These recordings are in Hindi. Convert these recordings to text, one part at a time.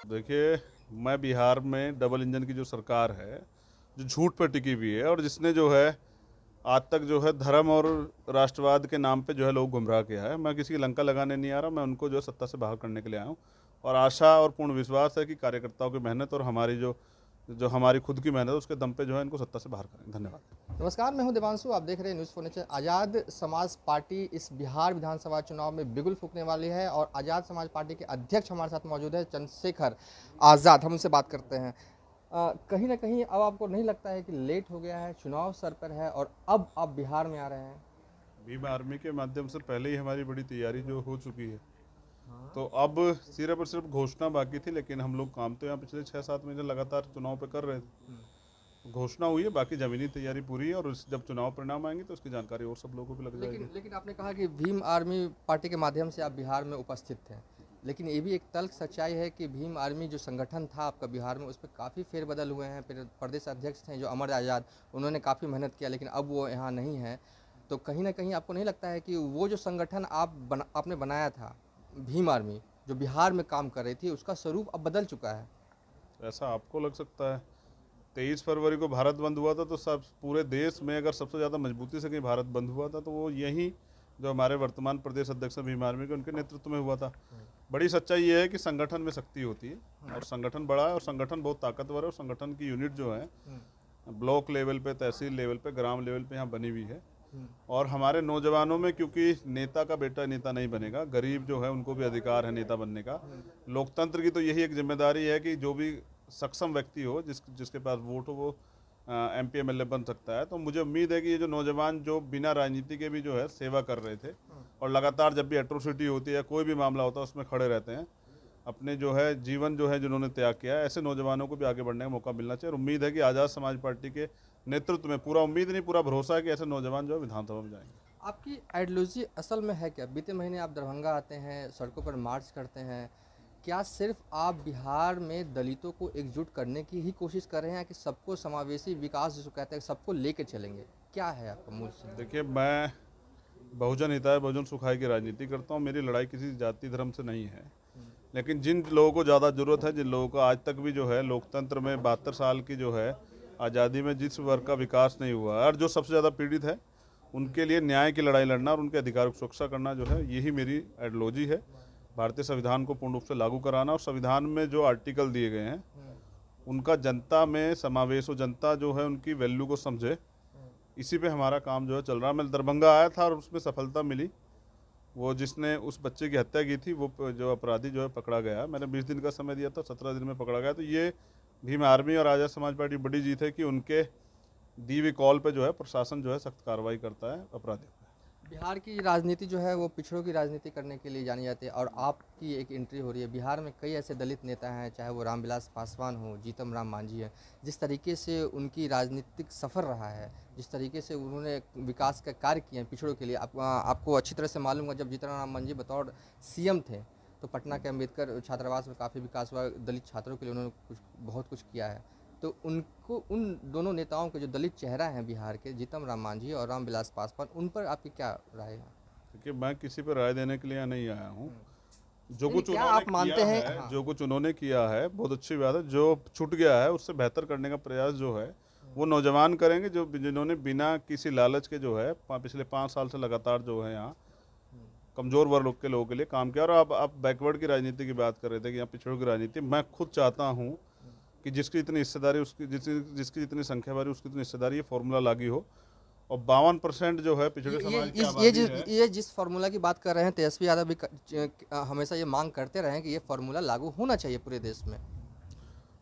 देखिए, मैं बिहार में डबल इंजन की जो सरकार है, जो झूठ पर टिकी हुई है और जिसने जो है आज तक जो है धर्म और राष्ट्रवाद के नाम पे जो है लोग गुमराह किया है। मैं किसी की लंका लगाने नहीं आ रहा, मैं उनको जो है सत्ता से बाहर करने के लिए आया हूँ। और आशा और पूर्ण विश्वास है कि कार्यकर्ताओं की मेहनत और हमारी जो जो हमारी खुद की मेहनत है उसके दम पे जो है इनको सत्ता से बाहर करेंगे। धन्यवाद। नमस्कार, मैं हूं देवांशु। आप देख रहे हैं न्यूज़ फर्नीचर। आज़ाद समाज पार्टी इस बिहार विधानसभा चुनाव में बिगुल फूंकने वाली है और आज़ाद समाज पार्टी के अध्यक्ष हमारे साथ मौजूद है, चंद्रशेखर आज़ाद। हम उनसे बात करते हैं। कहीं ना कहीं अब आपको नहीं लगता है कि लेट हो गया है, चुनाव सर पर है और अब आप बिहार में आ रहे हैं? भीम आर्मी के माध्यम से पहले ही हमारी बड़ी तैयारी जो हो चुकी है, तो अब सिर्फ और सिर्फ घोषणा बाकी थी। लेकिन हम लोग काम तो यहाँ पिछले 6-7 महीने लगातार चुनाव पे कर रहे थे। घोषणा हुई है, बाकी जमीनी तैयारी पूरी है और जब चुनाव परिणाम आएंगे तो उसकी जानकारी और सब लोगों को लग जाएगी। लेकिन आपने कहा कि भीम आर्मी पार्टी के माध्यम से आप बिहार में उपस्थित थे, लेकिन ये भी एक तल्ख सच्चाई है कि भीम आर्मी जो संगठन था आपका बिहार में, उस पर काफ़ी फेरबदल हुए हैं। फिर प्रदेश अध्यक्ष थे जो अमर आज़ाद, उन्होंने काफ़ी मेहनत किया, लेकिन अब वो यहाँ नहीं है। तो कहीं ना कहीं आपको नहीं लगता है कि वो जो संगठन आपने बनाया था, भीम आर्मी जो बिहार में काम कर रही थी, उसका स्वरूप अब बदल चुका है? ऐसा आपको लग सकता है? 23 फरवरी को भारत बंद हुआ था, तो सब पूरे देश में अगर सबसे ज़्यादा मजबूती से कहीं भारत बंद हुआ था तो वो यही जो हमारे वर्तमान प्रदेश अध्यक्ष हैं भीम आर्मी के, उनके नेतृत्व में हुआ था। बड़ी सच्चाई ये है कि संगठन में शक्ति होती है और संगठन बड़ा है और संगठन बहुत ताकतवर है और संगठन की यूनिट जो है ब्लॉक लेवल पे, तहसील लेवल पे, ग्राम लेवल पे यहाँ बनी हुई है। और हमारे नौजवानों में, क्योंकि नेता का बेटा नेता नहीं बनेगा, गरीब जो है उनको भी अधिकार है नेता बनने का। लोकतंत्र की तो यही एक जिम्मेदारी है कि जो भी सक्षम व्यक्ति हो, जिसके पास वोट हो, वो MP MLA बन सकता है। तो मुझे उम्मीद है कि ये जो नौजवान जो बिना राजनीति के भी जो है सेवा कर रहे थे और लगातार जब भी एट्रोसिटी होती है, कोई भी मामला होता है, उसमें खड़े रहते हैं, अपने जो है जीवन जो है जिन्होंने त्याग किया है, ऐसे नौजवानों को भी आगे बढ़ने का मौका मिलना चाहिए। और उम्मीद है कि आज़ाद समाज पार्टी के नेतृत्व में, पूरा उम्मीद नहीं पूरा भरोसा है कि ऐसे नौजवान जो है विधानसभा में जाएंगे। आपकी आइडियोलॉजी असल में है क्या? बीते महीने आप दरभंगा आते हैं, सड़कों पर मार्च करते हैं। क्या सिर्फ आप बिहार में दलितों को एकजुट करने की ही कोशिश कर रहे हैं कि सबको समावेशी विकास जिसको कहते हैं सबको लेके चलेंगे? क्या है आपका मूल सिद्धांत? देखिए, मैं बहुजन हिताय बहुजन सुखाय की राजनीति करता हूँ। मेरी लड़ाई किसी जाति धर्म से नहीं है। लेकिन जिन लोगों को ज़्यादा ज़रूरत है, जिन लोगों को आज तक भी जो है लोकतंत्र में 72 साल की जो है आज़ादी में जिस वर्ग का विकास नहीं हुआ है और जो सबसे ज़्यादा पीड़ित है, उनके लिए न्याय की लड़ाई लड़ना और उनके अधिकार की सुरक्षा करना जो है, यही मेरी आइडियोलॉजी है। भारतीय संविधान को पूर्ण रूप से लागू कराना और संविधान में जो आर्टिकल दिए गए हैं उनका जनता में समावेश हो, जनता जो है उनकी वैल्यू को समझे, इसी पे हमारा काम जो है चल रहा है। मैं दरभंगा आया था और उसमें सफलता मिली। वो जिसने उस बच्चे की हत्या की थी, वो जो अपराधी जो है पकड़ा गया। मैंने 20 दिन का समय दिया था, 17 दिन में पकड़ा गया। तो ये भीम आर्मी और आज़ाद समाज पार्टी बड़ी जीत है कि उनके दी हुई कॉल पे जो है प्रशासन जो है सख्त कार्रवाई करता है अपराधियों पर। बिहार की राजनीति जो है वो पिछड़ों की राजनीति करने के लिए जानी जाती है और आपकी एक एंट्री हो रही है। बिहार में कई ऐसे दलित नेता हैं, चाहे वो रामविलास पासवान हो, जीतन राम मांझी है। जिस तरीके से उनकी राजनीतिक सफ़र रहा है, जिस तरीके से उन्होंने विकास का कार्य किए हैं पिछड़ों के लिए, आपको अच्छी तरह से मालूम है। जब जीतन राम मांझी बतौर CM थे तो पटना के अम्बेडकर छात्रावास में काफ़ी विकास हुआ, दलित छात्रों के लिए उन्होंने बहुत कुछ किया है। तो उनको, उन दोनों नेताओं के जो दलित चेहरा हैं बिहार के, जीतन राम मांझी और रामविलास पासवान, उन पर आपकी क्या राय है? देखिए, मैं किसी पर राय देने के लिए यहाँ नहीं आया हूँ। जो नहीं, कुछ क्या उन्होंने आप मानते किया हैं? है, हाँ। जो कुछ उन्होंने किया है बहुत अच्छी बात है। जो छूट गया है उससे बेहतर करने का प्रयास जो है वो नौजवान करेंगे, जो जिन्होंने बिना किसी लालच के जो है पिछले 5 साल से लगातार जो है यहाँ कमज़ोर वर्ग के लोगों के लिए काम किया। और आप बैकवर्ड की राजनीति की बात कर रहे थे कि यहाँ पिछड़ों की राजनीति, मैं खुद चाहता हूँ कि जिसकी इतनी हिस्सेदारी, उसकी जिसकी जितनी संख्या बारी, उसकी इतनी हिस्सेदारी, ये फॉर्मूला लागू हो। और 52% जो है पिछड़े समाज की आबादी है। ये जिस फार्मूला की बात कर रहे हैं, तेजस्वी यादव भी हमेशा ये मांग करते रहे हैं कि ये फार्मूला लागू होना चाहिए पूरे देश में।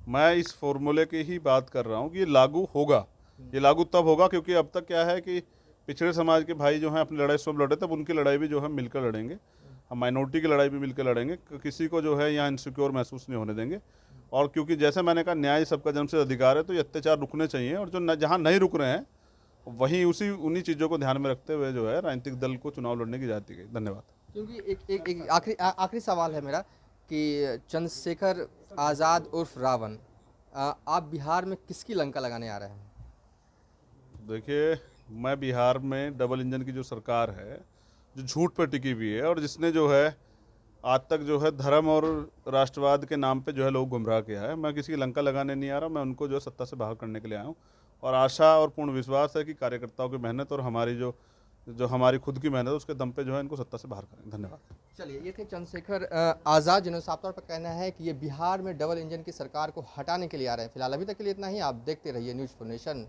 मैं इस फॉर्मूले की ही बात कर रहा हूँ कि ये लागू होगा। ये लागू तब होगा क्योंकि अब तक क्या है कि पिछड़े समाज के भाई जो हैं अपनी लड़ाई सब लड़े, तब उनकी लड़ाई भी जो है मिलकर लड़ेंगे। हम माइनॉरिटी की लड़ाई भी मिलकर लड़ेंगे, किसी को जो है यहाँ इनसिक्योर महसूस नहीं होने देंगे। और क्योंकि जैसे मैंने कहा, न्याय सबका जन्मसिद्ध अधिकार है, तो ये अत्याचार रुकने चाहिए। और जो जहाँ नहीं रुक रहे हैं, वहीं उन्हीं चीज़ों को ध्यान में रखते हुए जो है राजनीतिक दल को चुनाव लड़ने की इजाज़त दी गई। धन्यवाद। क्योंकि एक आखिरी सवाल है मेरा कि चंद्रशेखर आज़ाद उर्फ रावण, आप बिहार में किसकी लंका लगाने आ रहे हैं? देखिए, मैं बिहार में डबल इंजन की जो सरकार है, जो झूठ पर टिकी हुई है और जिसने जो है आज तक जो है धर्म और राष्ट्रवाद के नाम पे जो है लोग गुमराह किया है। मैं किसी की लंका लगाने नहीं आ रहा, मैं उनको जो है सत्ता से बाहर करने के लिए आया हूँ। और आशा और पूर्ण विश्वास है कि कार्यकर्ताओं की मेहनत और हमारी जो हमारी खुद की मेहनत है उसके दम पे जो है इनको सत्ता से बाहर करेंगे। धन्यवाद। चलिए, ये थे चंद्रशेखर आज़ाद, जिन्होंने साफ तौर पर कहना है कि ये बिहार में डबल इंजन की सरकार को हटाने के लिए आ रहे हैं। फिलहाल अभी तक के लिए इतना ही। आप देखते रहिए न्यूज़ फॉर नेशन।